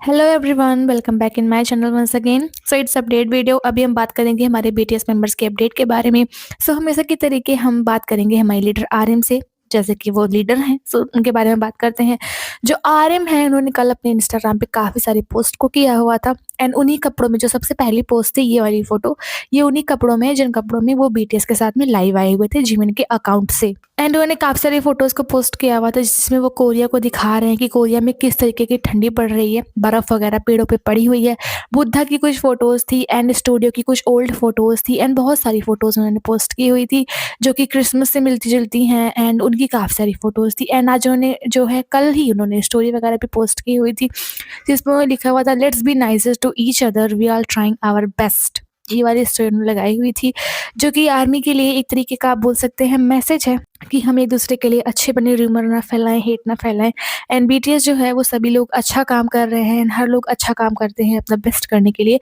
Hello everyone, welcome back in my channel once again. So it's update video. अभी हम बात करेंगे हमारे बीटीएस मेंबर्स के अपडेट के बारे में। हमेशा की तरीके हम बात करेंगे हमारे लीडर आरएम से, जैसे कि वो लीडर हैं। उनके बारे में बात करते हैं। जो आरएम हैं उन्होंने कल अपने इंस्टाग्राम पे काफ़ी सारी पोस्ट को किया हुआ था। एंड उन्हीं कपड़ों में जो सबसे पहली पोस्ट थी, ये वाली फोटो, ये उन्हीं कपड़ों में है जिन कपड़ों में वो बीटीएस के साथ में लाइव आए हुए थे जिमिन के अकाउंट से। एंड उन्होंने काफ़ी सारी फोटोज को पोस्ट किया हुआ था जिसमें वो कोरिया को दिखा रहे हैं कि कोरिया में किस तरीके की ठंडी पड़ रही है, बर्फ वगैरह पेड़ों पे पड़ी हुई है। बुद्धा की कुछ फोटोज थी एंड स्टूडियो की कुछ ओल्ड फोटोज थी एंड बहुत सारी फोटोज उन्होंने पोस्ट की हुई थी जो कि क्रिसमस से मिलती जुलती हैं। एंड उनकी काफ़ी सारी फोटोज थी। एंड आज उन्होंने जो है कल ही उन्होंने स्टोरी वगैरह भी पोस्ट की हुई थी जिसमें लिखा हुआ था, let's be nicest to each other, we are trying our best. ये वाली स्टोरी उन्होंने लगाई हुई थी जो कि आर्मी के लिए एक तरीके का आप बोल सकते हैं मैसेज है कि हम एक दूसरे के लिए अच्छे बने, रूमर ना फैलाएं, हेट ना फैलाएं। एंड बीटीएस जो है वो सभी लोग अच्छा काम कर रहे हैं। हर लोग अच्छा काम करते हैं अपना बेस्ट करने के लिए।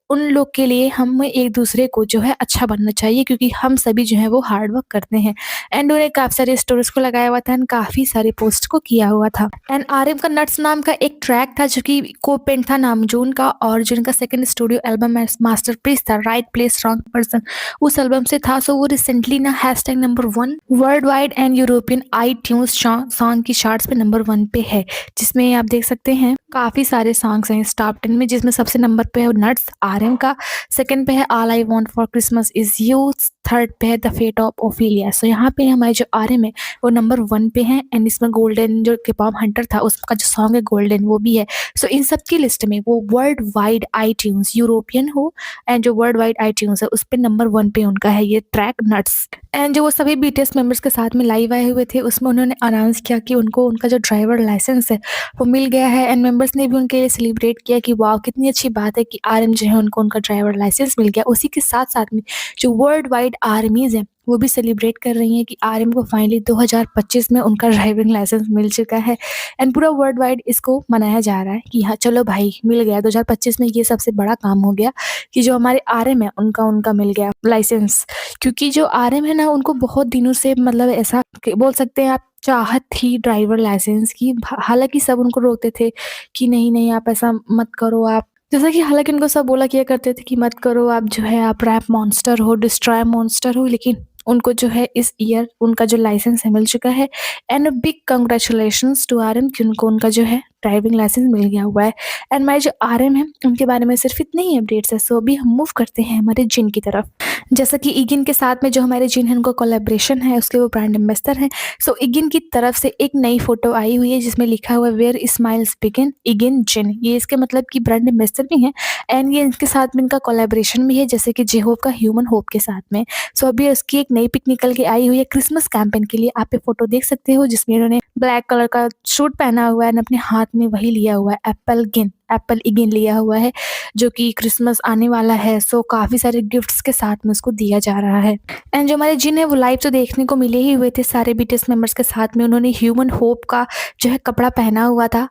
उन लोग के लिए हम एक दूसरे को जो है अच्छा बनना चाहिए क्योंकि हम सभी जो है वो हार्ड वर्क करते हैं। एंड उन्हें काफ़ी सारे स्टोरीज को लगाया हुआ था एंड काफ़ी सारे पोस्ट को किया हुआ था। एंड आरएम का नट्स नाम का एक ट्रैक था जो कि कोपेंट था नामजून का, और जिनका सेकंड स्टूडियो एल्बम मास्टरपीस था, राइट प्लेस रॉन्ग पर्सन, उस एल्बम से था। वो रिसेंटली ना hashtag number 1 world wide and European I tunes song की चार्ट्स पे नंबर 1 पे है, जिसमें आप देख सकते हैं काफ़ी सारे सॉन्ग्स हैं इस टॉप 10 में, जिसमें सबसे नंबर पे है नट्स आरएम का, सेकंड पे है all I want for Christmas is you, third पे है द फेट ऑफ ओफिलिया। यहाँ पे हमारे जो आरएम है वो नंबर 1 पे है। एंड इसमें गोल्डन जो किपॉप हंटर था उसका जो सॉन्ग है गोल्डन वो भी है। इन सब की लिस्ट में वो world wide eye tunes, European हो एंड जो वर्ल्ड वाइड आई ट्यून्स है उस पे नंबर 1 पे उनका है ये ट्रैक नट्स। एंड जो वो सभी बीटीएस मेंबर्स के साथ में लाइव आए हुए थे उसमें उन्होंने अनाउंस किया कि उनको उनका जो ड्राइवर लाइसेंस है वो मिल गया है। एंड मेंबर्स ने भी उनके लिए सेलिब्रेट किया कि वाह कितनी अच्छी बात है कि आरएम जो है उनको उनका ड्राइवर लाइसेंस मिल गया। उसी के साथ साथ में जो वर्ल्ड वाइड आर्मीज हैं वो भी सेलिब्रेट कर रही हैं कि आरएम को फाइनली 2025 में उनका ड्राइविंग लाइसेंस मिल चुका है। एंड पूरा वर्ल्ड वाइड इसको मनाया जा रहा है कि हाँ चलो भाई मिल गया 2025 में, ये सबसे बड़ा काम हो गया कि जो हमारे आरएम है उनका उनका मिल गया लाइसेंस। क्योंकि जो आरएम है ना उनको बहुत दिनों से मतलब ऐसा बोल सकते हैं आप चाहत थी ड्राइवर लाइसेंस की। हालांकि सब उनको रोकते थे कि नहीं नहीं आप ऐसा मत करो, आप जैसा कि हालांकि उनको सब बोला किया करते थे कि मत करो, आप जो है आप रैप मॉन्स्टर हो, डिस्ट्रॉय मॉन्स्टर हो। लेकिन उनको जो है इस ईयर उनका जो लाइसेंस है मिल चुका है। And big congratulations to RM कि उनको उनका जो है ड्राइविंग लाइसेंस मिल गया हुआ है। एंड हमारे जो आरएम है उनके बारे में सिर्फ इतने ही अपडेट्स है। अभी हम मूव करते हैं हमारे जिन की तरफ। जैसा कि इगिन के साथ में जो हमारे जिन है उनका कोलैबोरेशन है, उसके वो ब्रांड एम्बेसडर हैं। इगिन की तरफ से एक नई फोटो आई हुई है जिसमें लिखा हुआ है वेयर स्माइल्स बिगिन इगिन जिन। ये इसके मतलब कि ब्रांड एम्बेसडर भी हैं एंड ये इनके साथ में इनका कोलैबोरेशन भी है जैसे कि जेहोप का ह्यूमन होप के साथ में। अभी उसकी एक नई पिक निकल के आई हुई है क्रिसमस कैंपेन के लिए। आप ये फोटो देख सकते हो जिसमें इन्होंने ब्लैक कलर का सूट पहना हुआ है एंड अपने हाथ में वही लिया हुआ है एप्पल इगिन लिया हुआ है जो कि क्रिसमस आने वाला है। काफ़ी सारे गिफ्ट्स के साथ में उसको दिया जा रहा है। एंड जो हमारे जिन है वो लाइव तो देखने को मिले ही हुए थे सारे बीटीएस मेंबर्स के साथ में। उन्होंने ह्यूमन होप का जो है कपड़ा पहना हुआ था।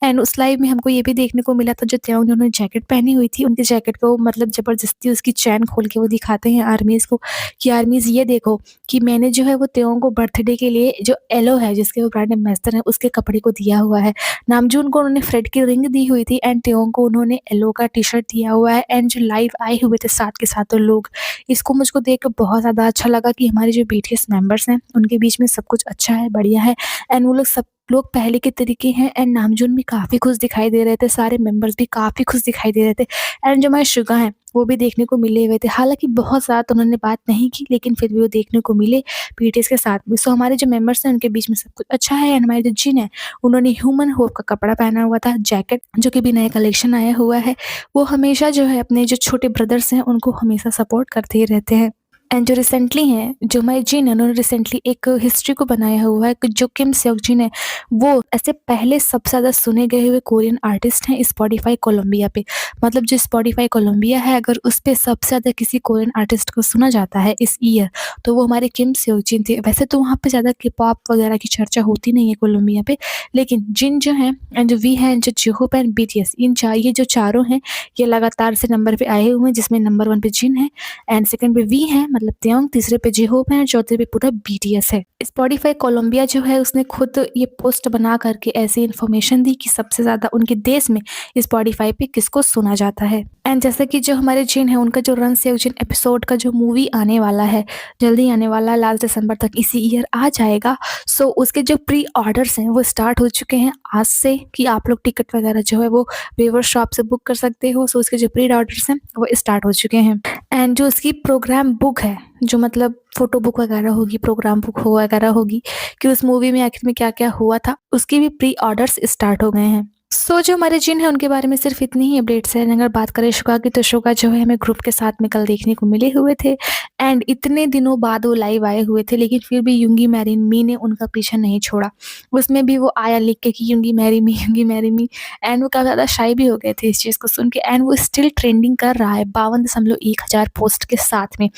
एंड उस लाइव में हमको ये भी देखने को मिला था जो त्यों उन्होंने जैकेट पहनी हुई थी, उनकी जैकेट को मतलब ज़बरदस्ती उसकी चैन खोल के वो दिखाते हैं आर्मीज़ को कि आर्मीज़ ये देखो कि मैंने जो है वो त्यों को बर्थडे के लिए जो येलो है जिसके वो ब्रांड एम्बेसडर है उसके कपड़े को दिया हुआ है। नामजून को उन्होंने फ्रेड की रिंग दी हुई थी एंड त्यों को उन्होंने येलो का टी शर्ट दिया हुआ है। एंड जो लाइव आए हुए थे साथ के साथ लोग, इसको मुझको देख कर बहुत ज़्यादा अच्छा लगा कि हमारे जो बीटीएस मेंबर्स हैं उनके बीच में सब कुछ अच्छा है, बढ़िया है। एंड वो लोग सब लोग पहले के तरीके हैं। एंड नामजून भी काफ़ी खुश दिखाई दे रहे थे, सारे मेंबर्स भी काफ़ी खुश दिखाई दे रहे थे। एंड जो हमारे शुगा हैं वो भी देखने को मिले हुए थे। हालांकि बहुत ज़्यादा तो उन्होंने बात नहीं की लेकिन फिर भी वो देखने को मिले बीटीएस के साथ में। हमारे जो मेंबर्स हैं उनके बीच में सब कुछ अच्छा है। एंड हमारे जो जिन है उन्होंने ह्यूमन होप का कपड़ा पहना हुआ था, जैकेट जो कि भी नया कलेक्शन आया हुआ है। वो हमेशा जो है अपने जो छोटे ब्रदर्स हैं उनको हमेशा सपोर्ट करते ही रहते हैं। एंड जो रिसेंटली हैं जो हमारे जिन है उन्होंने रिसेंटली एक हिस्ट्री को बनाया हुआ है कि जो किम सेok जिन है वो ऐसे पहले सबसे ज़्यादा सुने गए हुए कोरियन आर्टिस्ट हैं स्पॉटिफाई कोलंबिया पे। मतलब जो स्पॉटिफाई कोलंबिया है अगर उस पर सबसे ज़्यादा किसी कोरियन आर्टिस्ट को सुना जाता है इस ईयर तो वो हमारे किम सेok जिन थे। वैसे तो वहाँ पे ज़्यादा के पॉप वगैरह की चर्चा होती नहीं है कोलंबिया पे, लेकिन जिन जो है एंड जो वी हैं जो जेहोप एंड बीटीएस ये जो चारों हैं ये लगातार से नंबर पे आए हुए हैं जिसमें नंबर 1 पे जिन है एंड सेकंड पे वी हैं, मतलब त्योंग, तीसरे पे जे-होप है और चौथे पे पूरा बीटीएस है। स्पॉटिफाई कोलंबिया जो है उसने खुद ये पोस्ट बना करके ऐसी इन्फॉर्मेशन दी कि सबसे ज़्यादा उनके देश में स्पॉटिफाई पे किसको सुना जाता है। एंड जैसे कि जो हमारे जिन है उनका जो रन से जिन एपिसोड का जो मूवी आने वाला है, जल्दी आने वाला है, लास्ट दिसंबर तक इसी ईयर आ जाएगा। सो उसके जो प्री ऑर्डर्स हैं वो स्टार्ट हो चुके हैं आज से, कि आप लोग टिकट वगैरह जो है वो वेवर शॉप से बुक कर सकते हो। सो उसके जो प्री ऑर्डर्स हैं वो स्टार्ट हो चुके हैं। एंड जो उसकी प्रोग्राम बुक है, जो मतलब फ़ोटो बुक वगैरह होगी, प्रोग्राम बुक हो वगैरह होगी कि उस मूवी में आखिर में क्या-क्या हुआ था, उसकी भी प्री ऑर्डर्स स्टार्ट हो गए हैं। सो जो हमारे जिन है उनके बारे में सिर्फ इतनी ही अपडेट्स हैं। अगर बात करें शुगा की, तो शुगा जो है हमें ग्रुप के साथ में कल देखने को मिले हुए थे एंड इतने दिनों बाद वो लाइव आए हुए थे, लेकिन फिर भी युंगी मैरी मी ने उनका पीछा नहीं छोड़ा। उसमें भी वो आया लिख के कि युंगी मैरी मी एंड वो काफ़ी ज़्यादा शाय भी हो गए थे इस चीज़ को सुन के। एंड वो स्टिल ट्रेंडिंग कर रहा है 52.1 हज़ार पोस्ट के साथ में।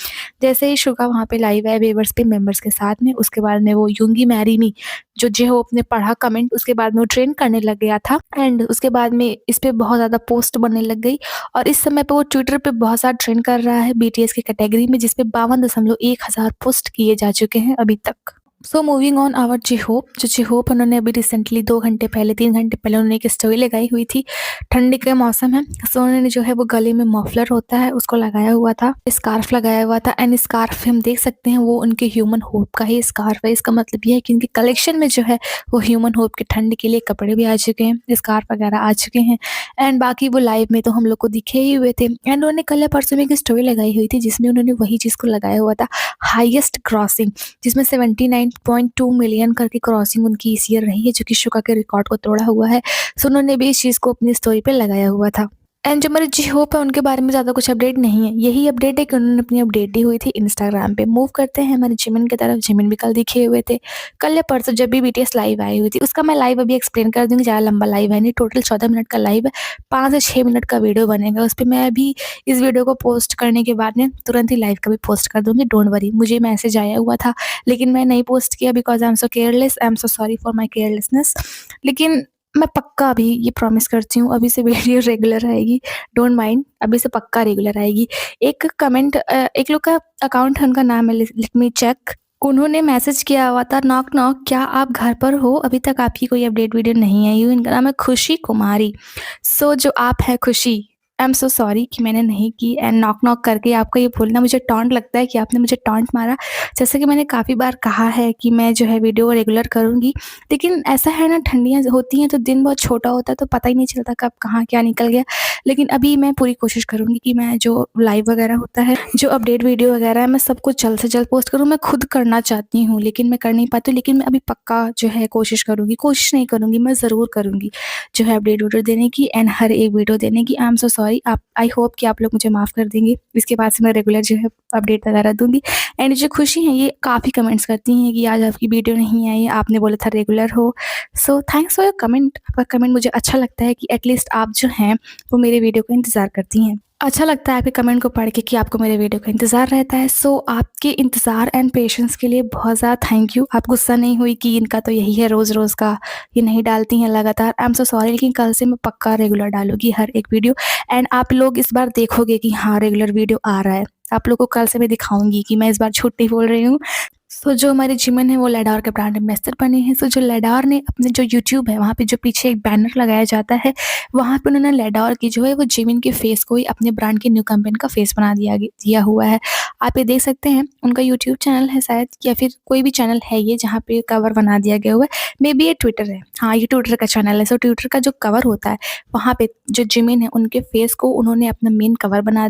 जैसे ही शुगा वहाँ पे लाइव आए वेवर्स पे मेंबर्स के साथ में, उसके बाद में वो युंगी मैरी मी जो जे-होप ने पढ़ा कमेंट, उसके बाद में वो ट्रेंड करने लग गया था एंड उसके बाद में इस पे बहुत ज़्यादा पोस्ट बनने लग गई और इस समय पे वो ट्विटर पे बहुत ज़्यादा ट्रेंड कर रहा है बीटीएस की कैटेगरी में, जिस पे 52.1 हज़ार पोस्ट किए जा चुके हैं अभी तक। So moving on our J-Hope, जो जे-होप उन्होंने अभी रिसेंटली 2 घंटे पहले 3 घंटे पहले उन्होंने एक स्टोरी लगाई हुई थी। ठंडी का मौसम है, सो उन्होंने जो है वो गले में मफलर होता है उसको लगाया हुआ था, स्कार्फ लगाया हुआ था एंड स्कार्फ हम देख सकते हैं वो उनके ह्यूमन होप का ही स्कार्फ है। इसका मतलब ये है कि उनके कलेक्शन में जो है वो ह्यूमन होप के ठंड के लिए कपड़े भी आ चुके हैं, स्कार्फ वगैरह आ चुके हैं एंड बाकी वो लाइव में तो हम लोग को दिखे ही हुए थे एंड उन्होंने कल या परसों में एक स्टोरी लगाई हुई थी जिसमें उन्होंने वही चीज़ को लगाया हुआ था, हाईएस्ट क्रॉसिंग, जिसमें 79.2 मिलियन करके क्रॉसिंग उनकी इस ईयर रही है, जो कि शुगा के रिकॉर्ड को तोड़ा हुआ है। सो उन्होंने भी इस चीज़ को अपनी स्टोरी पे लगाया हुआ था। एंड जो हमारे जे-होप है उनके बारे में ज़्यादा कुछ अपडेट नहीं है, यही अपडेट है कि उन्होंने अपनी अपडेट दी हुई थी इंस्टाग्राम पे। मूव करते हैं हमारे जिमिन की तरफ। जिमिन भी कल दिखे हुए थे, कल या परसों जब भी बीटीएस लाइव आई हुई थी, उसका मैं लाइव अभी एक्सप्लेन कर दूँगी, ज़्यादा लंबा लाइव है नहीं, टोटल 14 मिनट का लाइव है, 5 से 6 मिनट का वीडियो बनेगा। उस पे मैं अभी इस वीडियो को पोस्ट करने के बाद में तुरंत ही लाइव का भी पोस्ट कर दूँगी, डोंट वरी। मुझे मैसेज आया हुआ था लेकिन मैं नहीं पोस्ट किया because I am so careless, I am so sorry for my carelessness. लेकिन मैं पक्का अभी ये प्रॉमिस करती हूँ, अभी से वीडियो रेगुलर आएगी, डोंट माइंड, अभी से पक्का रेगुलर आएगी। एक कमेंट एक लोग का अकाउंट है, उनका नाम है, लेट मी चेक। उन्होंने मैसेज किया हुआ था, नॉक नॉक, क्या आप घर पर हो? अभी तक आपकी कोई अपडेट वीडियो नहीं आई हुई। इनका नाम है खुशी कुमारी। सो जो आप हैं खुशी, आई एम सो सॉरी कि मैंने नहीं की एंड नॉक नॉक करके आपका ये बोलना मुझे टॉन्ट लगता है कि आपने मुझे टॉन्ट मारा। जैसे कि मैंने काफ़ी बार कहा है कि मैं जो है वीडियो रेगुलर करूँगी, लेकिन ऐसा है ना, ठंडियाँ होती हैं तो दिन बहुत छोटा होता है तो पता ही नहीं चलता कब कहाँ क्या निकल गया। लेकिन अभी मैं पूरी कोशिश करूँगी कि मैं जो लाइव वगैरह होता है, जो अपडेट वीडियो वगैरह है, मैं सब कुछ जल्द से जल्द पोस्ट करूँ। मैं खुद करना चाहती हूँ लेकिन मैं कर नहीं पाती हूँ, लेकिन मैं अभी पक्का जो है कोशिश करूँगी, कोशिश नहीं करूँगी, मैं ज़रूर करूँगी जो है अपडेट वीडियो देने की एंड हर एक वीडियो देने की। आई एम सो सॉरी, आप, आई होप कि आप लोग मुझे माफ़ कर देंगे। इसके बाद से मैं रेगुलर जो है अपडेट वगैरह दूँगी। एंड जो खुशी हैं ये काफ़ी कमेंट्स करती हैं कि आज आपकी वीडियो नहीं आई, आपने बोला था रेगुलर हो। So thanks for your comment. आपका कमेंट मुझे अच्छा लगता है कि एटलीस्ट आप जो हैं वो मेरे वीडियो का इंतज़ार करती हैं। अच्छा लगता है आपके कमेंट को पढ़ के कि आपको मेरे वीडियो का इंतज़ार रहता है। सो आपके इंतज़ार एंड पेशेंस के लिए बहुत ज़्यादा थैंक यू। आप गुस्सा नहीं हुई कि इनका तो यही है रोज़-रोज़ का, ये नहीं डालती हैं लगातार। आई एम सो सॉरी, लेकिन कल से मैं पक्का रेगुलर डालूँगी हर एक वीडियो एंड आप लोग इस बार देखोगे कि हाँ, रेगुलर वीडियो आ रहा है। आप लोग को कल से मैं दिखाऊँगी कि मैं इस बार झूठ नहीं बोल रही हूँ। सो जो हमारे जिमन है वो लेडॉर के ब्रांड एम्बेसडर बने हैं। सो जो लेडॉर ने अपने जो यूट्यूब है वहाँ पे जो पीछे एक बैनर लगाया जाता है, वहाँ पे उन्होंने लेडॉर की जो है वो जिमिन के फेस को ही अपने ब्रांड के न्यू कैंपेन का फेस बना दिया हुआ है। आप ये देख सकते हैं, उनका यूट्यूब चैनल है शायद, या फिर कोई भी चैनल है ये जहाँ पे कवर बना दिया गया हुआ है। मे बी ये ट्विटर है, हाँ ये ट्विटर का चैनल है। सो ट्विटर का जो कवर होता है वहाँ पे जो जिमिन है उनके फेस को उन्होंने अपना मेन कवर बना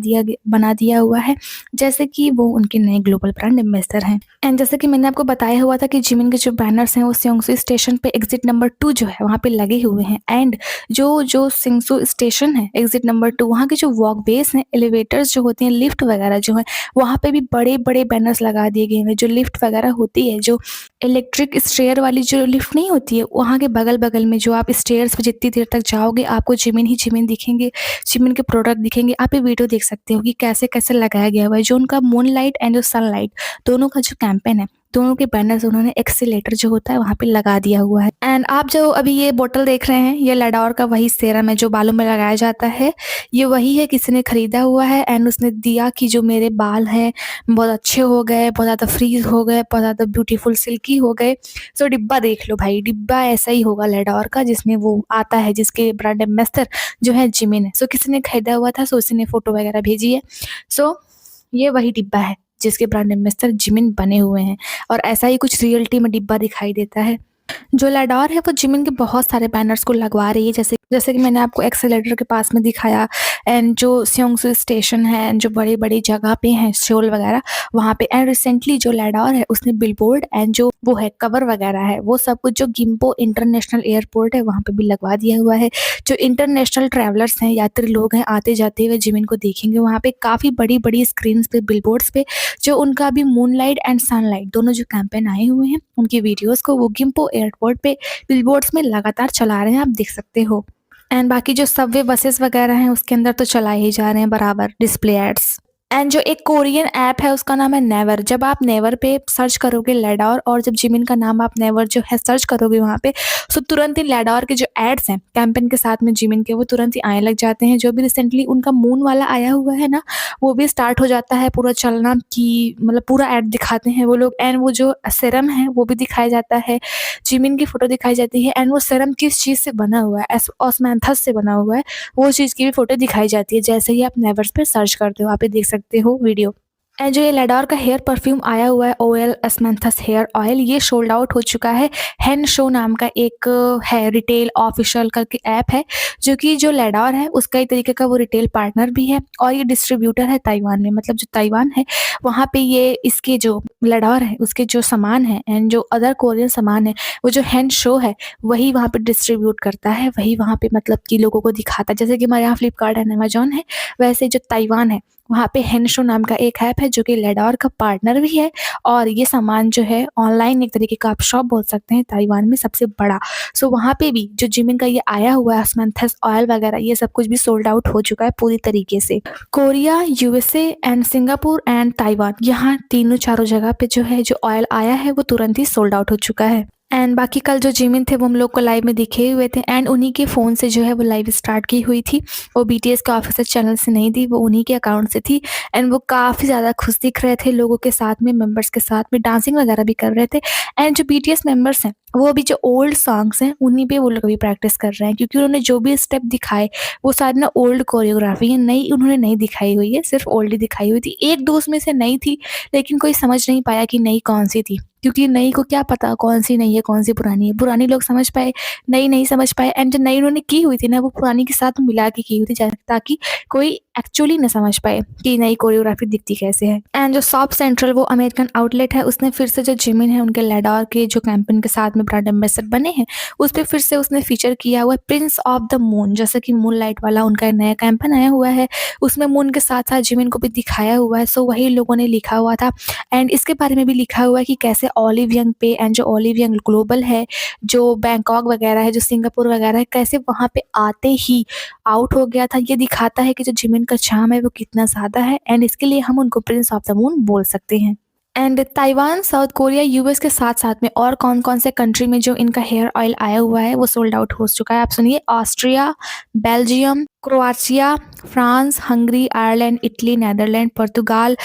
दिया हुआ है, जैसे कि वो उनके नए ग्लोबल ब्रांड एम्बेसडर हैं। एंड जैसे कि मैंने आपको बताया हुआ था कि जिमिन के जो बैनर्स हैं वो सियोंगसू स्टेशन पे एग्जिट नंबर 2 जो है वहाँ पे लगे हुए हैं एंड जो सिंगसू स्टेशन है एग्जिट नंबर 2, वहाँ के जो वॉकवेज हैं, एलिवेटर्स जो होते हैं, लिफ्ट वगैरह जो है, वहाँ पे भी बड़े-बड़े बैनर्स लगा दिए गए हैं। जो लिफ्ट वगैरह होती है, जो इलेक्ट्रिक स्टेयर वाली जो लिफ्ट नहीं होती है, वहाँ के बगल-बगल में जो आप स्टेयर्स पे जितनी देर तक जाओगे आपको जिमिन ही जिमिन दिखेंगे, जिमिन के प्रोडक्ट दिखेंगे। आप ये वीडियो देख सकते हो कि कैसे-कैसे लगाया गया हुआ है। जो उनका मून लाइट एंड जो सनलाइट दोनों का जो कैंपेन है दोनों के बैनर्स उन्होंने एक्सीलेटर जो होता है वहाँ पे लगा दिया हुआ है। एंड आप जो अभी ये बॉटल देख रहे हैं, ये लैडोर का वही सीरम है जो बालों में लगाया जाता है। ये वही है, किसी ने खरीदा हुआ है एंड उसने दिया कि जो मेरे बाल हैं बहुत अच्छे हो गए, बहुत ज़्यादा फ्रीज हो गए, बहुत ज़्यादा ब्यूटीफुल सिल्की हो गए। सो डिब्बा देख लो भाई, डिब्बा ऐसा ही होगा लैडोर का जिसमें वो आता है, जिसके ब्रांड एम्बेसडर जो है जिमिन है। सो किसी ने खरीदा हुआ था, सो उसी ने फोटो वगैरह भेजी है। सो ये वही डिब्बा है जिसके ब्रांड एम्बेसडर जिमिन बने हुए हैं, और ऐसा ही कुछ रियलिटी में डिब्बा दिखाई देता है। जो लैडोर है वो जिमिन के बहुत सारे बैनर्स को लगवा रही है, जैसे जैसे कि मैंने आपको एक्सेलेटर के पास में दिखाया, एंड जो स्योंगसू स्टेशन है एंड जो बड़ी बड़ी जगह पे हैं शोल वगैरह वहाँ पे। एंड रिसेंटली जो लैडोर है उसने बिलबोर्ड एंड जो वो है कवर वगैरह है वो सब कुछ जो गिम्पो इंटरनेशनल एयरपोर्ट है वहाँ पे भी लगवा दिया हुआ है। जो इंटरनेशनल ट्रैवलर्स हैं, यात्री लोग हैं, आते जाते हुए जिमिन को देखेंगे वहाँ पे काफ़ी बड़ी बड़ी स्क्रीन पे, बिलबोर्ड्स पे जो उनका अभी मूनलाइट एंड सनलाइट दोनों जो कैंपेन आए हुए हैं उनकी वीडियोस को वो गिम्पो एयरपोर्ट पे बिलबोर्ड्स में लगातार चला रहे हैं, आप देख सकते हो। एंड बाकी जो सबवे बसेस वगैरह हैं उसके अंदर तो चलाए ही जा रहे हैं बराबर डिस्प्ले एड्स। एंड जो एक कोरियन ऐप है उसका नाम है नेवर। जब आप नेवर पे सर्च करोगे लैडोर, और जब जिमिन का नाम आप नेवर जो है सर्च करोगे वहाँ पे, तो तुरंत ही लैडोर के जो एड्स हैं कैंपेन के साथ में जिमिन के, वो तुरंत ही आने लग जाते हैं। जो भी रिसेंटली उनका मून वाला आया हुआ है ना, वो भी स्टार्ट हो जाता है पूरा चलना, कि मतलब पूरा ऐड दिखाते हैं वो लोग। एंड वो जो सीरम है वो भी दिखाया जाता है, जिमिन की फोटो दिखाई जाती है। एंड वो सीरम किस चीज़ से बना हुआ है, ऑस्मेंथस से बना हुआ है, वो चीज़ की भी फोटो दिखाई जाती है। जैसे ही आप नेवर्स पे सर्च करते हो, आप ये देख सकते हो वीडियो। एंड जो ये लैडोर का हेयर परफ्यूम आया हुआ है, ऑयल अस्मेंथस हेयर ऑयल, ये सोल्ड आउट हो चुका है। हेन शो नाम का एक है रिटेल ऑफिशियल करके ऐप है, जो कि जो लैडोर है उसका एक तरीके का वो रिटेल पार्टनर भी है, और ये डिस्ट्रीब्यूटर है ताइवान में। मतलब जो ताइवान है वहाँ पे ये इसके जो लैडोर है उसके जो सामान है एंड जो अदर कोरियन सामान है, वो जो हेन शो है वही वहाँ पे डिस्ट्रीब्यूट करता है, वही वहाँ पे मतलब कि लोगों को दिखाता है। जैसे कि हमारे यहाँ फ्लिपकार्ट एंड अमेजोन है, वैसे जो ताइवान है वहाँ पे हेनशो नाम का एक ऐप है जो कि लैडोर का पार्टनर भी है, और ये सामान जो है ऑनलाइन एक तरीके का आप शॉप बोल सकते हैं ताइवान में सबसे बड़ा। सो वहाँ पे भी जो जिमिन का ये आया हुआ है अस्मेंथस ऑयल वगैरह, ये सब कुछ भी सोल्ड आउट हो चुका है पूरी तरीके से। Korea, USA and Singapore and Taiwan, यहाँ तीनों चारों जगह पे जो है जो ऑयल आया है वो तुरंत ही सोल्ड आउट हो चुका है। एंड बाकी कल जो जिमिन थे वो हम लोग को लाइव में दिखे हुए थे, एंड उन्हीं के फ़ोन से जो है वो लाइव स्टार्ट की हुई थी। वो बीटीएस के ऑफिशियल चैनल से नहीं थी, वो उन्हीं के अकाउंट से थी। एंड वो काफ़ी ज़्यादा खुश दिख रहे थे, लोगों के साथ में, मेंबर्स के साथ में डांसिंग वगैरह भी कर रहे थे। एंड जो बीटीएस मेंबर्स हैं वो अभी जो ओल्ड सॉन्ग्स हैं उन्हीं पे वो लोग अभी प्रैक्टिस कर रहे हैं, क्योंकि उन्होंने जो भी स्टेप दिखाए वो शायद ना ओल्ड कोरियोग्राफी है, नई उन्होंने नहीं दिखाई हुई है, सिर्फ ओल्ड ही दिखाई हुई थी। एक दो उसमें से नई थी, लेकिन कोई समझ नहीं पाया कि नई कौन सी थी, क्योंकि नई को क्या पता कौन सी नई है कौन सी पुरानी है। पुरानी लोग समझ पाए, नई नहीं समझ पाए। एंड जो नई उन्होंने की हुई थी ना वो पुरानी के साथ मिला के की हुई थी, ताकि कोई एक्चुअली न समझ पाए कि नई कोरियोग्राफी दिखती कैसे है। एंड जो सॉप सेंट्रल वो अमेरिकन आउटलेट है, उसने फिर से जो जिमिन है उनके लैडोर के जो कैंपेन के साथ में ब्रांड एम्बेसडर बने हैं उस पर फिर से उसने फीचर किया हुआ है प्रिंस ऑफ द मून। जैसे कि मून लाइट वाला उनका नया कैंपेन आया हुआ है, उसमें मून के साथ साथ जिमिन को भी दिखाया हुआ है। सो वही लोगों ने लिखा हुआ था, एंड इसके बारे में भी लिखा हुआ है कि कैसे ऑलिव यंग पे एंड जो ऑलिव यंग ग्लोबल है, जो बैंकॉक वगैरह है, जो सिंगापुर वगैरह है, कैसे वहाँ पे आते ही आउट हो गया था। ये दिखाता है कि जो जिमिन का चार्म है वो कितना ज़्यादा है, एंड इसके लिए हम उनको प्रिंस ऑफ द मून बोल सकते हैं। And Taiwan, south Korea, US के साथ साथ में और कौन कौन से कंट्री में जो इनका हेयर ऑयल आया हुआ है वो सोल्ड आउट हो चुका है, आप सुनिए। Austria, Belgium, Croatia, France, Hungary, Ireland, Italy, Netherland, Portugal,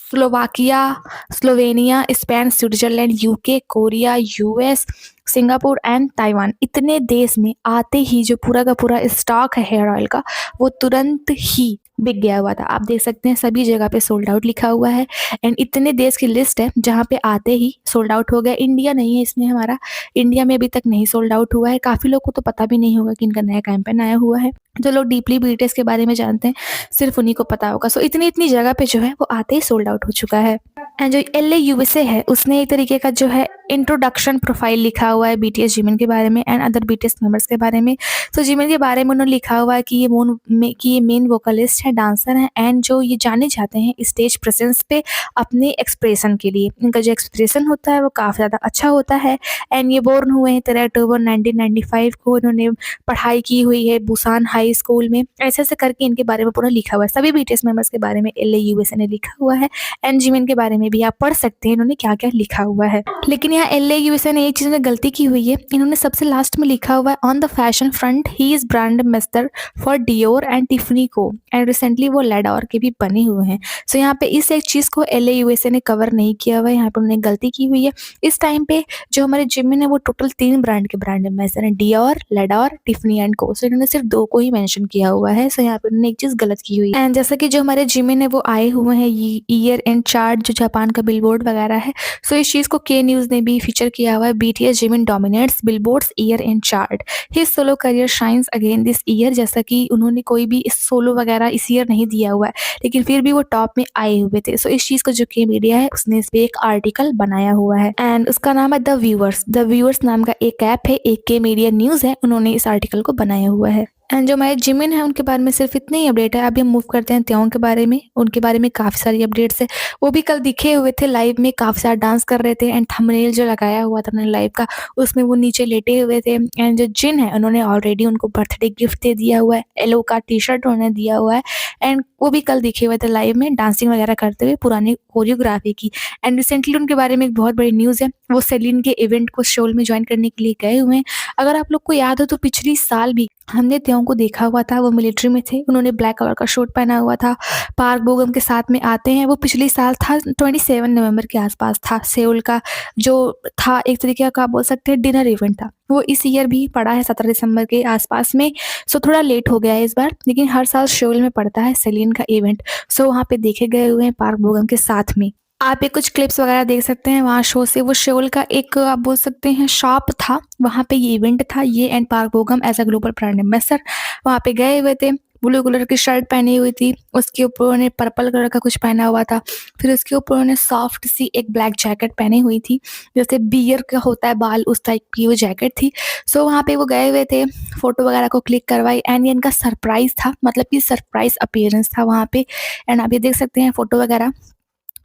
Slovakia, Slovenia, Spain, Switzerland, UK, Korea, US, Singapore and Taiwan. इतने देश में आते ही जो पूरा का पूरा स्टॉक है हेयर ऑयल का वो तुरंत ही बिक गया हुआ था। आप देख सकते हैं सभी जगह पे सोल्ड आउट लिखा हुआ है, एंड इतने देश की लिस्ट है जहाँ पे आते ही सोल्ड आउट हो गया। इंडिया नहीं है इसमें हमारा, इंडिया में अभी तक नहीं सोल्ड आउट हुआ है। काफ़ी लोग को तो पता भी नहीं होगा कि इनका नया कैंपेन आया हुआ है। जो लोग डीपली बीटीएस के बारे में जानते हैं सिर्फ उन्हीं को पता होगा। सो इतनी इतनी जगह पे जो है वो आते ही सोल्ड आउट हो चुका है। एंड जो एल यूएसए है उसने एक तरीके का जो है इंट्रोडक्शन प्रोफाइल लिखा हुआ है बीटीएस जिमिन के बारे में एंड अदर बीटीएस मेंबर्स के बारे में। तो जिमिन के बारे में उन्होंने लिखा हुआ है कि ये मेन वोकलिस्ट है, डांसर हैं, एंड जो ये जाने जाते हैं स्टेज प्रेजेंस पे अपने एक्सप्रेशन के लिए। इनका जो एक्सप्रेशन होता है वो काफ़ी ज़्यादा अच्छा होता है। एंड ये बोर्न हुए हैं 13 अक्टूबर 1995 को। इन्होंने पढ़ाई की हुई है बुसान हाई स्कूल में। ऐसे ऐसे करके इनके बारे में पूरा लिखा हुआ है। सभी बीटीएस मेंबर्स के बारे में एल यूएसए ने लिखा हुआ है, एंड जिमिन के बारे में में भी आप पढ़ सकते हैं इन्होंने क्या-क्या लिखा हुआ है। लेकिन यहाँ एल ए यूएसए ने एक चीज़ में गलती की हुई है, इन्होंने सबसे लास्ट में लिखा हुआ है on the fashion front he is brand ambassador for Dior and Tiffany को एंड रिसेंटली वो लैडोर के भी बने हुए हैं। सो यहाँ पे इस एक चीज़ को एल ए यूएसए ने कवर नहीं किया हुआ है, यहाँ पे उन्होंने गलती की हुई है। इस टाइम पे जो हमारे जिमिन है वो टोटल 3 ब्रांड के ब्रांड एम्बेसडर हैं, डियोर, लैडोर, टिफ़नी एंड को। सो इन्होंने सिर्फ 2 को ही मेंशन किया हुआ है। सो यहाँ पे उन्होंने एक चीज़ गलत की हुई है। एंड जैसा कि जो हमारे जिमिन है वो आए हुए हैं ये ईयर एंड चार्ट जो जापान का बिलबोर्ड वगैरह है। सो इस चीज़ को के न्यूज़ ने भी फीचर किया हुआ है। BTS Jimin dominates billboards year and chart, his solo career shines again this year. जैसा कि उन्होंने कोई भी इस सोलो वगैरह इस ईयर नहीं दिया हुआ है, लेकिन फिर भी वो टॉप में आए हुए थे। सो इस चीज़ को जो के मीडिया है उसने इस पे एक आर्टिकल बनाया हुआ है एंड उसका नाम है द व्यूअर्स। द व्यूअर्स नाम का एक ऐप है, एक के मीडिया न्यूज़ है, उन्होंने इस आर्टिकल को बनाया हुआ है। एंड जो हमारे जिमिन है उनके बारे में सिर्फ इतनी ही अपडेट है। अभी हम मूव करते हैं त्यों के बारे में। उनके बारे में काफ़ी सारी अपडेट्स है। वो भी कल दिखे हुए थे लाइव में, काफ़ी सारा डांस कर रहे थे एंड थंबनेल जो लगाया हुआ था उन्होंने लाइव का उसमें वो नीचे लेटे हुए थे। एंड जो जिन है उन्होंने ऑलरेडी उनको बर्थडे गिफ्ट दे दिया हुआ है, येलो का टी-शर्ट उन्होंने दिया हुआ है एंड वो भी कल दिखे हुए थे लाइव में डांसिंग वगैरह करते हुए पुरानी कोरियोग्राफी की। एंड रिसेंटली उनके बारे में एक बहुत बड़ी न्यूज़ है, वो सेलिन के इवेंट को सोल में ज्वाइन करने के लिए गए हुए हैं। अगर आप लोग को याद हो तो पिछली साल भी हमने त्यों को देखा हुआ था, वो मिलिट्री में थे, उन्होंने ब्लैक कलर का शूट पहना हुआ था, पार्क बोगम के साथ में आते हैं। वो पिछले साल था 27 नवंबर के आसपास था, सेउल का जो था एक तरीके का बोल सकते हैं डिनर इवेंट था, वो इस ईयर भी पड़ा है 17 दिसंबर के आसपास में। सो थोड़ा लेट हो गया है इस बार, लेकिन हर साल सेउल में पड़ता है सेलिन का इवेंट। सो वहाँ पे देखे गए हुए हैं पार्क बोगम के साथ में। आप ये कुछ क्लिप्स वगैरह देख सकते हैं वहाँ शो से। वो सेउल का एक आप बोल सकते हैं शॉप था, वहाँ पे ये इवेंट था, ये and Park Bogum as a global brand ambassador वहाँ पे गए हुए थे। ब्लू कलर की शर्ट पहनी हुई थी, उसके ऊपर उन्होंने पर्पल कलर का कुछ पहना हुआ था, फिर उसके ऊपर उन्होंने सॉफ्ट सी एक ब्लैक जैकेट पहनी हुई थी, जैसे बियर का होता है बाल उस टाइप की वो जैकेट थी। सो वहाँ पे वो गए हुए थे, फोटो वगैरह को क्लिक करवाई एंड ये इनका सरप्राइज था, मतलब कि सरप्राइज अपीयरेंस था वहाँ पे। एंड आप ये देख सकते हैं फोटो वगैरह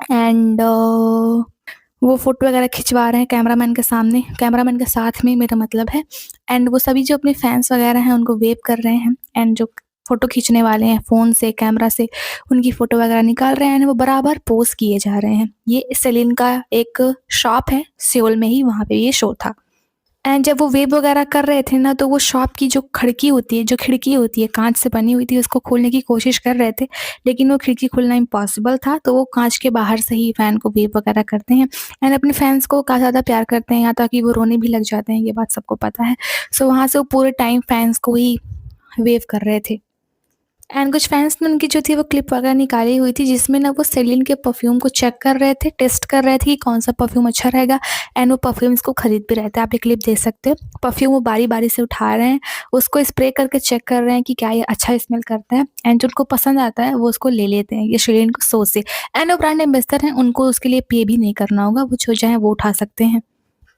एंड वो फ़ोटो वगैरह खिंचवा रहे हैं कैमरामैन के सामने, कैमरामैन के साथ में मेरा मतलब है। एंड वो सभी जो अपने फैन्स वगैरह हैं उनको वेव कर रहे हैं एंड जो फ़ोटो खींचने वाले हैं फ़ोन से, कैमरा से, उनकी फ़ोटो वगैरह निकाल रहे हैं एंड वो बराबर पोज़ किए जा रहे हैं। ये सेलिन का एक शॉप है, सेउल में ही वहाँ पे ये शो था। एंड जब वो वेव वगैरह कर रहे थे ना, तो वो शॉप की जो खिड़की होती है, जो खिड़की होती है काँच से बनी हुई थी, उसको खोलने की कोशिश कर रहे थे, लेकिन वो खिड़की खोलना इम्पॉसिबल था, तो वो काँच के बाहर से ही फ़ैन को वेव वगैरह करते हैं एंड अपने फैन्स को काफ़ी ज़्यादा प्यार करते हैं, यहाँ तक कि वो रोने भी लग जाते हैं, ये बात सबको पता है। सो वहाँ से वो पूरे टाइम फैन्स को ही वेव कर रहे थे। एंड कुछ फैन्स ने उनकी जो थी वो क्लिप वगैरह निकाली हुई थी, जिसमें ना वो सेलिन के परफ्यूम को चेक कर रहे थे, टेस्ट कर रहे थे कि कौन सा परफ्यूम अच्छा रहेगा एंड वो परफ्यूम्स को खरीद भी रहे थे। आप ये क्लिप देख सकते हो, परफ्यूम वो बारी-बारी से उठा रहे हैं, उसको स्प्रे करके चेक कर रहे हैं कि क्या ये अच्छा स्मेल करता है एंड जो उनको पसंद आता है वो उसको ले लेते हैं, ये सेलिन को शो से। एंड वो ब्रांड एम्बेसडर हैं, उनको उसके लिए पे भी नहीं करना होगा, वो जो चाहें वो उठा सकते हैं।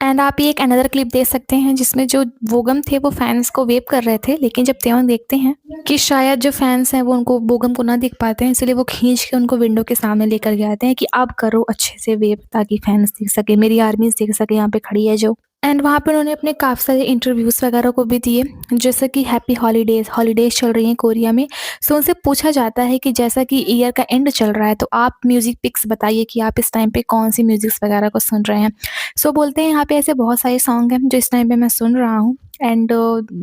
एंड आप ये एक अनदर क्लिप देख सकते हैं जिसमें जो बोगम थे वो फैन्स को वेव कर रहे थे, लेकिन जब त्यों देखते हैं कि शायद जो फैन्स हैं वो उनको बोगम को ना देख पाते हैं, इसलिए वो खींच के उनको विंडो के सामने लेकर के आते हैं कि आप करो अच्छे से वेव ताकि फैन्स देख सके, मेरी आर्मीज देख सके यहाँ पे खड़ी है जो। एंड वहाँ पे उन्होंने अपने काफ़ी सारे इंटरव्यूज़ वगैरह को भी दिए, जैसे कि हैप्पी हॉलीडेज़, हॉलीडेज़ चल रही हैं कोरिया में। सो उनसे पूछा जाता है कि जैसा कि ईयर का एंड चल रहा है, तो आप म्यूज़िक पिक्स बताइए कि आप इस टाइम पे कौन-सी म्यूज़िक्स वगैरह को सुन रहे हैं। सो बोलते हैं यहाँ पे ऐसे बहुत सारे सॉन्ग हैं जो इस टाइम पे मैं सुन रहा हूँ एंड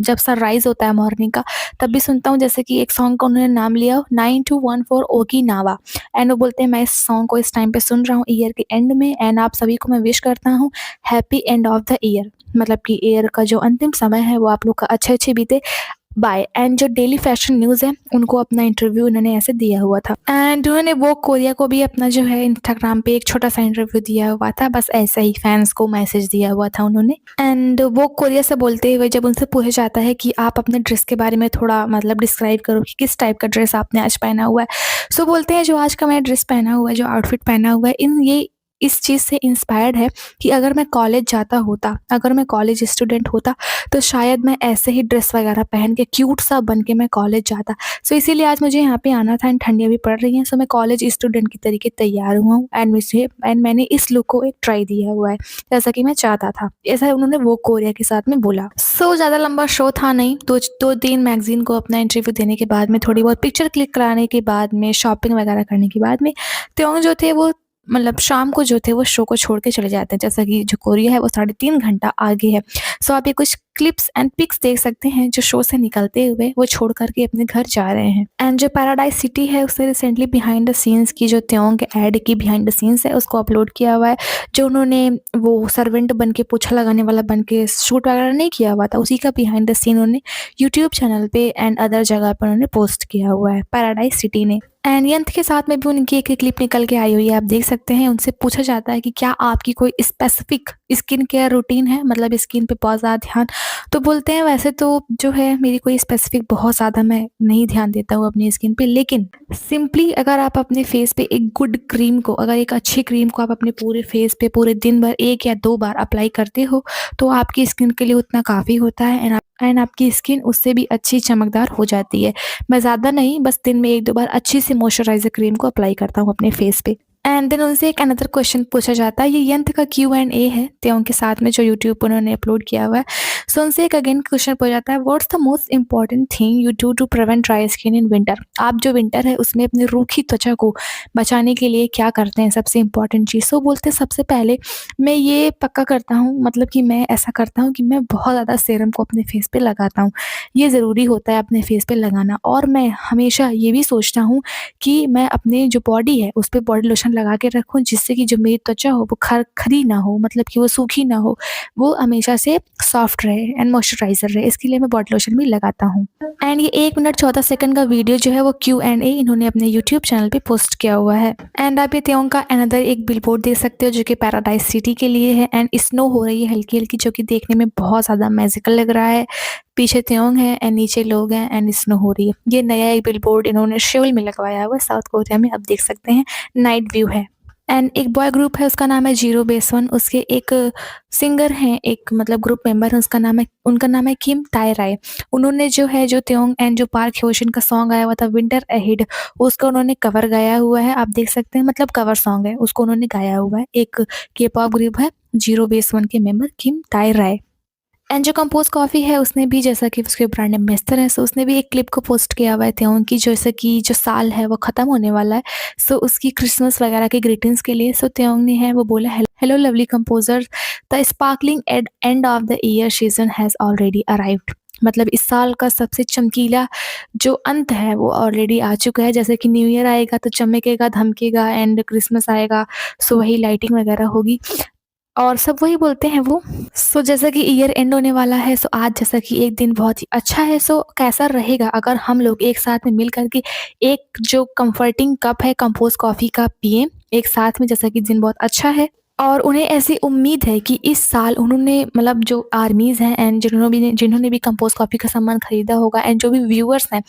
जब सनराइज़ होता है मॉर्निंग का तब भी सुनता हूँ, जैसे कि एक सॉन्ग का उन्होंने नाम लिया 9214 ओकिनावा एंड वो बोलते हैं मैं इस सॉन्ग को इस टाइम पे सुन रहा हूँ ईयर के एंड में एंड आप सभी को मैं विश करता हूँ happy end of the year, मतलब कि ईयर का जो अंतिम समय है वो आप लोग का अच्छे-अच्छे बीते, बाय। एंड जो डेली फैशन न्यूज़ है उनको अपना इंटरव्यू उन्होंने ऐसे दिया हुआ था एंड उन्होंने वो कोरिया को भी अपना जो है इंस्टाग्राम पे एक छोटा सा इंटरव्यू दिया हुआ था, बस ऐसे ही फैंस को मैसेज दिया हुआ था उन्होंने। एंड वो कोरिया से बोलते हुए जब उनसे पूछा जाता है कि आप अपने ड्रेस के बारे में थोड़ा मतलब डिस्क्राइब करो कि किस टाइप का ड्रेस आपने आज पहना हुआ है। सो बोलते हैं जो आज का मैंने ड्रेस पहना हुआ है, जो आउटफिट पहना हुआ है, ये इस चीज़ से इंस्पायर्ड है कि अगर मैं कॉलेज जाता होता, अगर मैं कॉलेज स्टूडेंट होता, तो शायद मैं ऐसे ही ड्रेस वगैरह पहन के क्यूट सा बन के मैं कॉलेज जाता। सो इसीलिए आज मुझे यहाँ पे आना था एंड ठंडियाँ भी पड़ रही हैं, सो मैं कॉलेज स्टूडेंट की तरीके तैयार हुआ हूँ एंड मैंने इस लुक को एक ट्राई दिया हुआ है, जैसा कि मैं चाहता था। ऐसा उन्होंने वो कोरिया के साथ में बोला। सो ज़्यादा लंबा शो था नहीं, 2-3 मैगज़ीन को अपना इंटरव्यू देने के बाद में, थोड़ी बहुत पिक्चर क्लिक कराने के बाद में, शॉपिंग वगैरह करने के बाद में, त्यों जो थे वो मतलब शाम को जो थे वो शो को छोड़ के चले जाते हैं, जैसा कि जो कोरिया है वो 3.5 घंटा आगे है। सो आप ये कुछ क्लिप्स एंड पिक्स देख सकते हैं जो शो से निकलते हुए वो छोड़ कर के अपने घर जा रहे हैं। एंड जो पैराडाइज सिटी है उसने रिसेंटली बिहाइंड द सीन्स की जो त्योंग के ऐड की बिहाइंड द सीन्स है उसको अपलोड किया हुआ है। जो उन्होंने वो सर्वेंट बन के पोछा लगाने वाला बन के शूट वगैरह नहीं किया हुआ था, उसी का बिहाइंड द सीन उन्होंने यूट्यूब चैनल पे एंड अदर जगह पर उन्होंने पोस्ट किया हुआ है पैराडाइज सिटी ने। एंड यंथ के साथ में भी उनकी एक क्लिप निकल के आई हुई है, आप देख सकते हैं। उनसे पूछा जाता है कि क्या आपकी कोई स्पेसिफिक स्किन केयर रूटीन है, मतलब स्किन पे बहुत ज़्यादा ध्यान। तो बोलते हैं वैसे तो जो है मेरी कोई स्पेसिफिक बहुत ज़्यादा मैं नहीं ध्यान देता हूँ अपनी स्किन पे, लेकिन सिंपली अगर आप अपने फेस पे एक गुड क्रीम को, अगर एक अच्छी क्रीम को आप अपने पूरे फेस पे पूरे दिन भर 1 या 2 बार अप्लाई करते हो तो आपकी स्किन के लिए उतना काफ़ी होता है एंड आपकी स्किन उससे भी अच्छी चमकदार हो जाती है। मैं ज़्यादा नहीं, बस दिन में 1-2 बार अच्छी सी मॉइस्चराइज़र क्रीम को अप्लाई करता हूँ अपने फेस पे। एंड देन उनसे एक अनदर क्वेश्चन पूछा जाता है, ये यंथ का Q&A है त्योंग के साथ में जो यूट्यूब पर उन्होंने अपलोड किया हुआ है। सो उनसे एक अगेन क्वेश्चन पूछा जाता है, what's the most important thing you do to prevent dry skin in winter. आप जो विंटर है उसमें अपनी रूखी त्वचा को बचाने के लिए क्या करते हैं सबसे इंपॉर्टेंट चीज़। सो बोलते हैं सबसे पहले मैं ये पक्का करता हूँ, मतलब कि मैं ऐसा करता हूँ कि मैं बहुत ज़्यादा सीरम को अपने फेस पे लगाता हूँ। ये ज़रूरी होता है अपने फेस पे लगाना, और मैं हमेशा ये भी सोचता हूँ कि मैं अपने जो बॉडी है उस पे बॉडी लोशन लगा के रखूँ, जिससे कि जो मेरी त्वचा हो वो खरी ना हो, मतलब कि वो सूखी ना हो, वो हमेशा से सॉफ्ट रहे एंड मॉइस्चराइज़र रहे। इसके लिए मैं बॉडी लोशन भी लगाता हूँ। एंड ये 1 मिनट 14 सेकंड का वीडियो जो है वो Q&A इन्होंने अपने यूट्यूब चैनल पे पोस्ट किया हुआ है। एंड आप ये त्योंग का अनदर एक बिलबोर्ड देख सकते हो जो कि पैराडाइज सिटी के लिए है एंड स्नो हो रही है हल्की-हल्की, जो कि देखने में बहुत ज़्यादा मैजिकल लग रहा है। पीछे त्योंग है एंड नीचे लोग हैं एंड स्नो हो रही है। ये नया एक बिलबोर्ड इन्होंने सेउल में लगवाया हुआ है, साउथ कोरिया में, आप देख सकते हैं। नाइट व्यू है एंड एक बॉय ग्रुप है उसका नाम है जीरो बेस वन। उसके एक सिंगर हैं, एक मतलब ग्रुप मेंबर है, उनका नाम है किम ताई राय। उन्होंने जो है जो त्योंग एंड जो पार्क ह्योशिन का सॉन्ग आया हुआ था विंटर अहेड, उसका उन्होंने कवर गाया हुआ है, आप देख सकते हैं। मतलब कवर सॉन्ग है, उसको उन्होंने गाया हुआ है। एक के पॉप ग्रुप है जीरो बेस वन के मेंबर किम ताई राय। एंड जो कंपोज कॉफ़ी है उसने भी, जैसा कि उसके ब्रांड एम्बेसडर है, सो उसने भी एक क्लिप को पोस्ट किया हुआ है त्योंग की, जैसे कि जो साल है वो ख़त्म होने वाला है, सो उसकी क्रिसमस वगैरह की ग्रीटिंग्स के लिए। सो त्योंग ने है वो बोला, hello lovely composer, the sparkling end of the year season has already arrived. मतलब इस साल का सबसे चमकीला जो अंत है वो ऑलरेडी आ चुका है। जैसे कि न्यू ईयर आएगा तो चमकेगा धमकेगा एंड क्रिसमस आएगा सो वही लाइटिंग वगैरह होगी, और सब वही बोलते हैं वो। सो जैसा कि ईयर एंड होने वाला है, सो आज जैसा कि एक दिन बहुत ही अच्छा है, सो कैसा रहेगा अगर हम लोग एक साथ में मिल करके एक जो कंफर्टिंग कप है कंपोज कॉफ़ी का पिएं एक साथ में, जैसा कि दिन बहुत अच्छा है। और उन्हें ऐसी उम्मीद है कि इस साल उन्होंने, मतलब जो आर्मीज़ हैं एंड जिन्होंने भी कंपोज कॉफ़ी का सामान खरीदा होगा एंड जो भी व्यूअर्स हैं,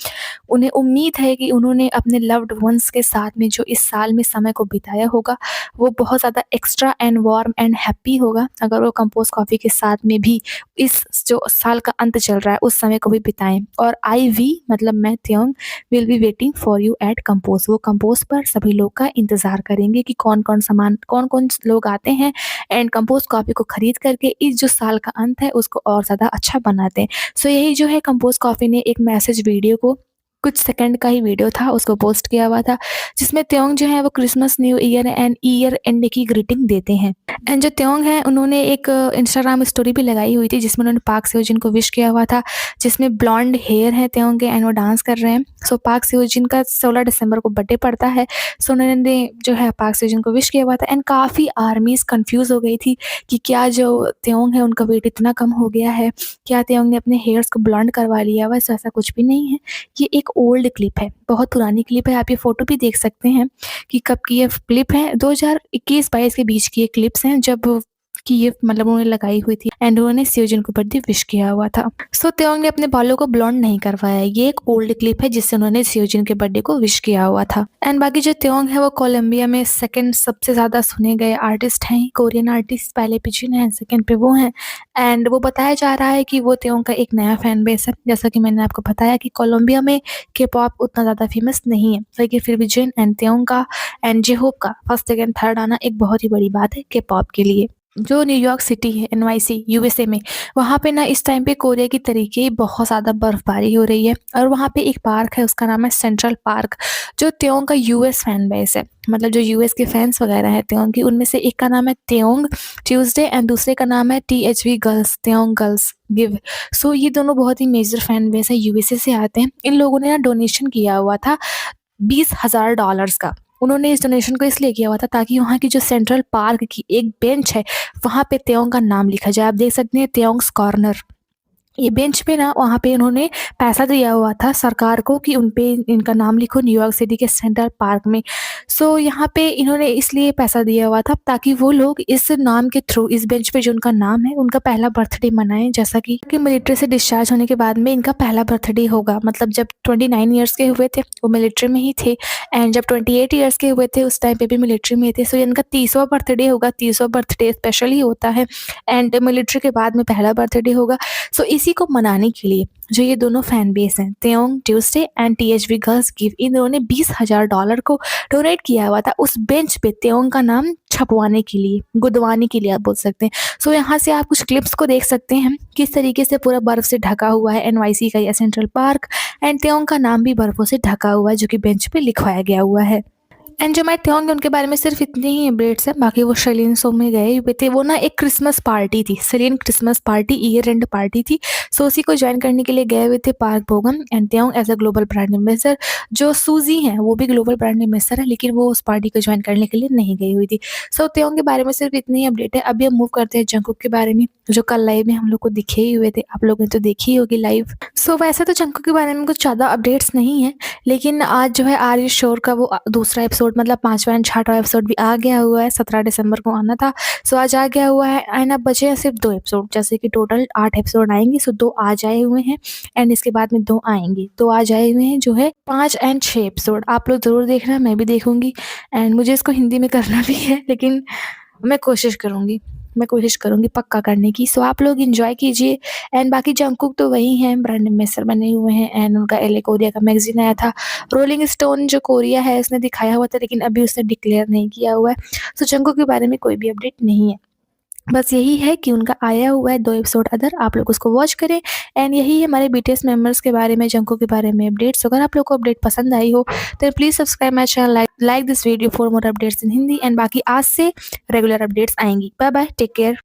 उन्हें उम्मीद है कि उन्होंने अपने लव्ड वंस के साथ में जो इस साल में समय को बिताया होगा वो बहुत ज़्यादा extra and warm and happy होगा अगर वो कंपोज कॉफ़ी के साथ में भी इस जो साल का अंत चल रहा है उस समय को भी बिताएं। और आई वी, मतलब मैं Taehyung, will be waiting for you at Compose. वो कंपोज पर सभी लोग का इंतज़ार करेंगे कि कौन कौन लोग आते हैं एंड कंपोज कॉफ़ी को खरीद करके इस जो साल का अंत है उसको और ज़्यादा अच्छा बनाते हैं। सो यही जो है कंपोज कॉफ़ी ने एक मैसेज वीडियो को, कुछ सेकंड का ही वीडियो था, उसको पोस्ट किया हुआ था, जिसमें त्योंग जो है वो Christmas, new year and year and की ग्रीटिंग देते हैं। एंड जो त्योंग है उन्होंने एक इंस्टाग्राम स्टोरी भी लगाई हुई थी जिसमें उन्होंने पार्क सेओजिन को विश किया हुआ था, जिसमें ब्लॉन्ड हेयर है त्योंग के एंड वो डांस कर रहे हैं। सो पार्क सेओजिन का 16 दिसंबर को बर्थडे पड़ता है। सो उन्होंने जो है पार्क सेओजिन को विश किया हुआ था एंड काफ़ी आर्मीज़ कन्फ्यूज़ हो गई थी कि क्या जो त्योंग है उनका वेट इतना कम हो गया है, क्या त्योंग ने अपने हेयर्स को ब्लॉन्ड करवा लिया हुआ है। सो ऐसा कुछ भी नहीं है, ये एक ओल्ड क्लिप है, बहुत पुरानी क्लिप है। आप ये फ़ोटो भी देख सकते हैं कि कब की ये क्लिप है, 2021-22 के बीच की ये क्लिप्स हैं जब कि ये मतलब उन्होंने लगाई हुई थी एंड उन्होंने सेओजिन को बर्थडे विश किया हुआ था। सो त्योंग ने अपने बालों को ब्लॉन्ड नहीं करवाया, ये एक ओल्ड क्लिप है जिससे उन्होंने सेओजिन के बर्थडे को विश किया हुआ था। एंड बाकी जो त्योंग है वो कोलंबिया में सेकंड सबसे ज़्यादा सुने गए आर्टिस्ट हैं, कोरियन आर्टिस्ट पहले पे जिन हैं, सेकंड पे वो हैं। एंड वो बताया जा रहा है कि वो त्योंग का एक नया फैन बेस है। जैसा कि मैंने आपको बताया कि कोलंबिया में के पॉप उतना ज़्यादा फेमस नहीं है, लेकिन फिर भी जिन एंड त्योंग का एंड जे होप का फर्स्ट सेकंड थर्ड आना एक बहुत ही बड़ी बात है के पॉप के लिए। जो न्यूयॉर्क सिटी है एनवाईसी यूएसए में, वहाँ पे ना इस टाइम पे कोरिया की तरीके ही बहुत ज़्यादा बर्फ़बारी हो रही है और वहाँ पे एक पार्क है, उसका नाम है सेंट्रल पार्क, जो त्योंग का यूएस फैन बेस है। मतलब जो यूएस के फैन्स वगैरह हैं त्योंग की, उनमें से एक का नाम है त्योंग ट्यूज़डे एंड दूसरे का नाम है टीएचवी गर्ल्स, त्योंग गर्ल्स गिव। सो ये दोनों बहुत ही मेजर फैन बेस है, यूएसए से आते हैं। इन लोगों ने ना डोनेशन किया हुआ था $20,000 का। उन्होंने इस डोनेशन को इसलिए किया हुआ था ताकि वहाँ की जो सेंट्रल पार्क की एक बेंच है, वहाँ पे त्योंग का नाम लिखा जाए। आप देख सकते हैं त्योंग्स कॉर्नर। ये बेंच पे ना वहाँ पे उन्होंने पैसा दिया हुआ था सरकार को कि उन पे इनका नाम लिखो न्यूयॉर्क सिटी के सेंट्रल पार्क में। सो यहाँ पे इन्होंने इसलिए पैसा दिया हुआ था ताकि वो लोग इस नाम के थ्रू इस बेंच पे जो उनका नाम है, उनका पहला बर्थडे मनाएँ। जैसा कि मिलिट्री से डिस्चार्ज होने के बाद में इनका पहला बर्थडे होगा। मतलब जब 29 इयर्स के हुए थे, वो मिलिट्री में ही थे एंड जब 28 इयर्स के हुए थे, उस टाइम पे भी मिलिट्री में थे। सो इनका 30वां बर्थडे होगा, 30वां बर्थडे स्पेशल ही होता है एंड मिलिट्री के बाद में पहला बर्थडे होगा। सो इसी को मनाने के लिए जो ये दोनों फैन बेस हैं त्योंग ट्यूसडे एंड टीएचवी गर्ल्स गिव, इन दोनों ने $20,000 को डोनेट किया हुआ था उस बेंच पे त्योंग का नाम छपवाने के लिए, गुदवाने के लिए आप बोल सकते हैं। सो यहाँ से आप कुछ क्लिप्स को देख सकते हैं किस तरीके से पूरा बर्फ से ढका हुआ है एनवाईसी का यह सेंट्रल पार्क एंड त्योंग का नाम भी बर्फों से ढका हुआ है जो कि बेंच पे लिखवाया गया हुआ है। एंड जो मैं त्योंग उनके बारे में सिर्फ इतनी ही अपडेट्स हैं, बाकी वो शलीन शो में गए हुए थे। वो ना एक क्रिसमस पार्टी थी, Saleen Christmas party year and party थी। सो उसी को ज्वाइन करने के लिए गए हुए थे Park Bogum and Taehyung as a global brand ambassador. जो सूजी हैं वो भी ग्लोबल ब्रांड एम्बेसडर है, लेकिन वो उस पार्टी को ज्वाइन करने के लिए नहीं गई हुई थी। सो त्योंग के बारे में सिर्फ इतनी ही अपडेट है। अभी हम मूव करते हैं जंकुक के बारे में, जो कल लाइव में हम लोग को दिखे ही हुए थे। आप लोगों ने तो देखी ही होगी लाइव। सो वैसे तो जंकुक के बारे में कुछ ज़्यादा अपडेट्स नहीं है, लेकिन आज जो है आर यू श्योर का वो दूसरा एपिसोड मतलब 5वां एंड 6वां एपिसोड भी आ गया हुआ है। 17 दिसंबर को आना था, सो आज आ गया हुआ है एंड अब बचे हैं सिर्फ 2 एपिसोड। जैसे कि टोटल 8 एपिसोड आएंगे, सो 2 आज आए हुए हैं एंड इसके बाद में 2 आएंगे। तो आज आए हुए हैं जो है 5 एंड 6 एपिसोड। आप लोग ज़रूर देखना, मैं भी देखूंगी एंड मुझे इसको हिंदी में करना भी है, लेकिन मैं कोशिश करूँगी पक्का करने की। सो आप लोग एंजॉय कीजिए एंड बाकी जंकुक तो वही हैं, ब्रांड एम्बेसडर बने हुए हैं एंड उनका एलए कोरिया का मैगजीन आया था। रोलिंग स्टोन जो कोरिया है उसने दिखाया हुआ था, लेकिन अभी उसने डिक्लेयर नहीं किया हुआ है। सो जंकुक के बारे में कोई भी अपडेट नहीं है। बस यही है कि उनका आया हुआ है 2 एपिसोड अदर, आप लोग उसको वॉच करें एंड यही है हमारे बीटीएस मेंबर्स के बारे में, जंकुक के बारे में अपडेट्स। अगर आप लोग को अपडेट पसंद आई हो तो please subscribe my channel, like this video for more updates in Hindi and बाकी आज से रेगुलर अपडेट्स आएंगी। Bye bye, take care.